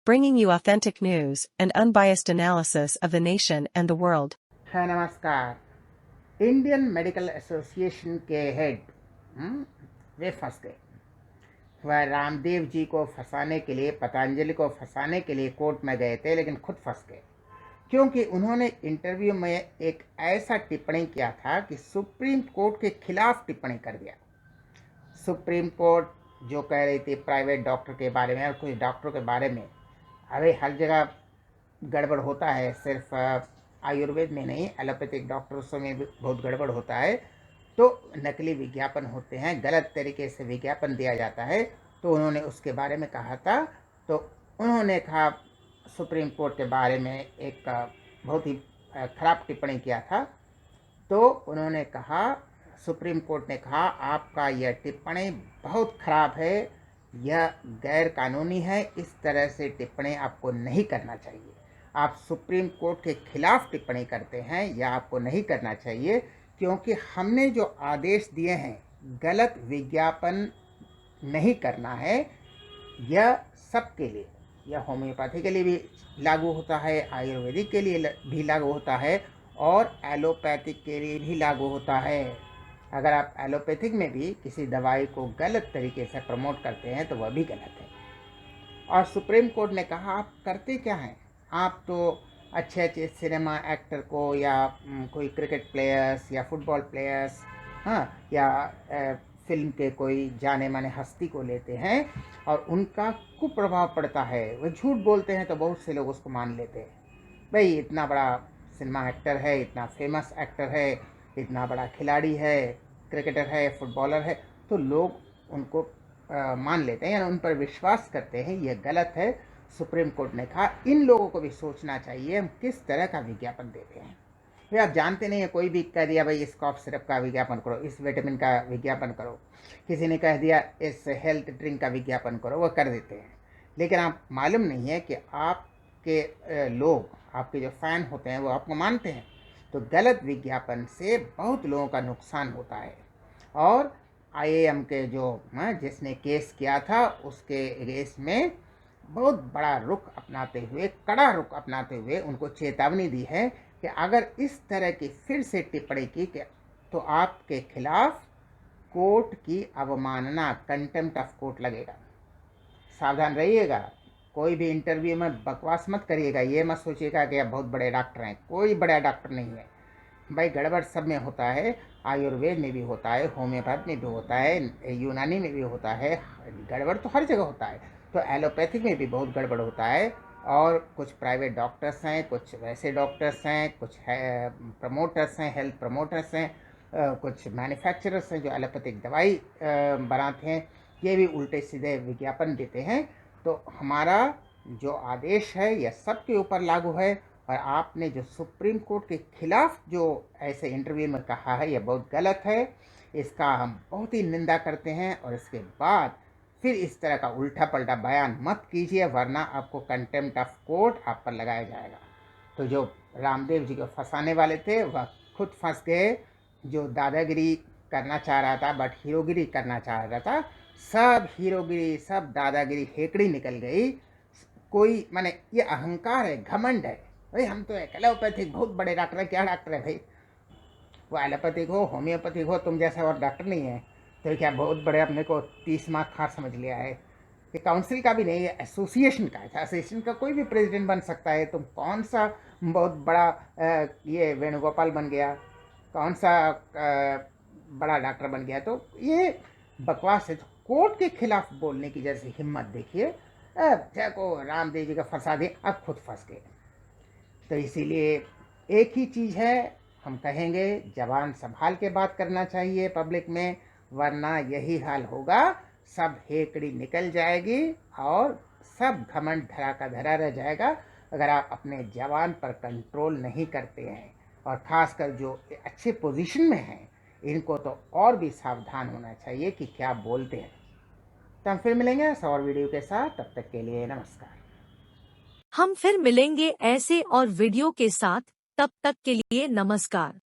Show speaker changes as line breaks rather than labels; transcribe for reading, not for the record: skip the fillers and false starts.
bringing you authentic news and unbiased analysis of the nation and the world.
है नमस्कार। Indian medical association के head वे फंस गए। वह रामदेव जी को फंसाने के लिए, पतंजलि को फंसाने के लिए कोर्ट में गए थे, लेकिन खुद फंस गए, क्योंकि उन्होंने इंटरव्यू में एक ऐसा टिप्पणी किया था कि सुप्रीम कोर्ट के खिलाफ टिप्पणी कर दिया। सुप्रीम कोर्ट जो कह रही थी प्राइवेट डॉक्टर के बारे में और कुछ डॉक्टरों के बारे में, अरे हर जगह गड़बड़ होता है, सिर्फ आयुर्वेद में नहीं, एलोपैथिक डॉक्टर्स में भी बहुत गड़बड़ होता है। तो नकली विज्ञापन होते हैं, गलत तरीके से विज्ञापन दिया जाता है, तो उन्होंने उसके बारे में कहा था। तो उन्होंने कहा सुप्रीम कोर्ट के बारे में एक बहुत ही खराब टिप्पणी किया था। तो उन्होंने कहा, सुप्रीम कोर्ट ने कहा, आपका यह टिप्पणी बहुत खराब है, यह गैर कानूनी है, इस तरह से टिप्पणी आपको नहीं करना चाहिए। आप सुप्रीम कोर्ट के खिलाफ टिप्पणी करते हैं, यह आपको नहीं करना चाहिए, क्योंकि हमने जो आदेश दिए हैं गलत विज्ञापन नहीं करना है, यह सबके लिए, यह होम्योपैथी के लिए भी लागू होता है, आयुर्वेदिक के लिए भी लागू होता है और एलोपैथिक के लिए भी लागू होता है। अगर आप एलोपैथिक में भी किसी दवाई को गलत तरीके से प्रमोट करते हैं तो वह भी गलत है। और सुप्रीम कोर्ट ने कहा, आप करते क्या हैं? आप तो अच्छे अच्छे सिनेमा एक्टर को या कोई क्रिकेट प्लेयर्स या फुटबॉल प्लेयर्स, हाँ, या फिल्म के कोई जाने माने हस्ती को लेते हैं और उनका कुप्रभाव पड़ता है, वो झूठ बोलते हैं तो बहुत से लोग उसको मान लेते हैं। भाई इतना बड़ा सिनेमा एक्टर है, इतना फेमस एक्टर है, इतना बड़ा खिलाड़ी है, क्रिकेटर है, फुटबॉलर है, तो लोग उनको मान लेते हैं या उन पर विश्वास करते हैं, यह गलत है। सुप्रीम कोर्ट ने कहा इन लोगों को भी सोचना चाहिए हम किस तरह का विज्ञापन देते हैं। भाई आप जानते नहीं है, कोई भी कह दिया भाई इस कॉफ सिरप का विज्ञापन करो, इस विटामिन का विज्ञापन करो, किसी ने कह दिया इस हेल्थ ड्रिंक का विज्ञापन करो, वो कर देते हैं। लेकिन आप मालूम नहीं है कि आपके लोग, आपके जो फ़ैन होते हैं वो आपको मानते हैं। तो गलत विज्ञापन से बहुत लोगों का नुकसान होता है। और आईएएम के जो जिसने केस किया था उसके केस में बहुत बड़ा रुख अपनाते हुए, कड़ा रुख अपनाते हुए उनको चेतावनी दी है कि अगर इस तरह की फिर से टिप्पणी की तो आपके खिलाफ कोर्ट की अवमानना, कंटेम्प्ट ऑफ कोर्ट लगेगा। सावधान रहिएगा, कोई भी इंटरव्यू में बकवास मत करिएगा, ये मत सोचिएगा कि आप बहुत बड़े डॉक्टर हैं, कोई बड़ा डॉक्टर नहीं है भाई। गड़बड़ सब में होता है, आयुर्वेद में भी होता है, होम्योपैथ में भी होता है, यूनानी में भी होता है, गड़बड़ तो हर जगह होता है। तो एलोपैथिक में भी बहुत गड़बड़ होता है। और कुछ प्राइवेट डॉक्टर्स हैं, कुछ वैसे डॉक्टर्स हैं, कुछ प्रमोटर्स हैं, हेल्थ प्रमोटर्स हैं, कुछ मैन्युफैक्चरर्स हैं जो एलोपैथिक दवाई बनाते हैं, ये भी उल्टे सीधे विज्ञापन देते हैं। तो हमारा जो आदेश है यह सबके ऊपर लागू है। और आपने जो सुप्रीम कोर्ट के खिलाफ जो ऐसे इंटरव्यू में कहा है यह बहुत गलत है, इसका हम बहुत ही निंदा करते हैं। और इसके बाद फिर इस तरह का उल्टा पल्टा बयान मत कीजिए, वरना आपको कंटेम्प्ट ऑफ कोर्ट आप पर लगाया जाएगा। तो जो रामदेव जी को फंसाने वाले थे वह खुद फंस गए। जो दादागिरी करना चाह रहा था, बट हीरोगिरी करना चाह रहा था, सब हीरोगिरी, सब दादागिरी हेकड़ी निकल गई। कोई माने ये अहंकार है, घमंड है, भाई हम तो एलोपैथिक बहुत बड़े डॉक्टर हैं। क्या डॉक्टर है भाई? वो एलोपैथिक हो, होम्योपैथिक हो, तुम जैसा और डॉक्टर नहीं है। तो क्या बहुत बड़े अपने को 30 मार्क खार समझ लिया है? ये काउंसिल का भी नहीं है, एसोसिएशन का है। एसोसिएशन का कोई भी प्रेसिडेंट बन सकता है। तुम कौन सा बहुत बड़ा ये वेणुगोपाल बन गया, कौन सा बड़ा डॉक्टर बन गया? तो ये बकवास है। तो कोर्ट के खिलाफ बोलने की जैसे हिम्मत देखिए, को रामदेव जी का फंसा दिए, अब खुद फंस गए। तो इसीलिए एक ही चीज़ है, हम कहेंगे जबान संभाल के बात करना चाहिए पब्लिक में, वरना यही हाल होगा, सब हेकड़ी निकल जाएगी और सब घमंड धरा का धरा रह जाएगा अगर आप अपने जबान पर कंट्रोल नहीं करते हैं। और ख़ासकर जो अच्छे पोजीशन में हैं इनको तो और भी सावधान होना चाहिए कि क्या बोलते हैं। तो हम फिर मिलेंगे ऐसा और वीडियो के साथ, तब तक के लिए नमस्कार।
हम फिर मिलेंगे ऐसे और वीडियो के साथ, तब तक के लिए नमस्कार।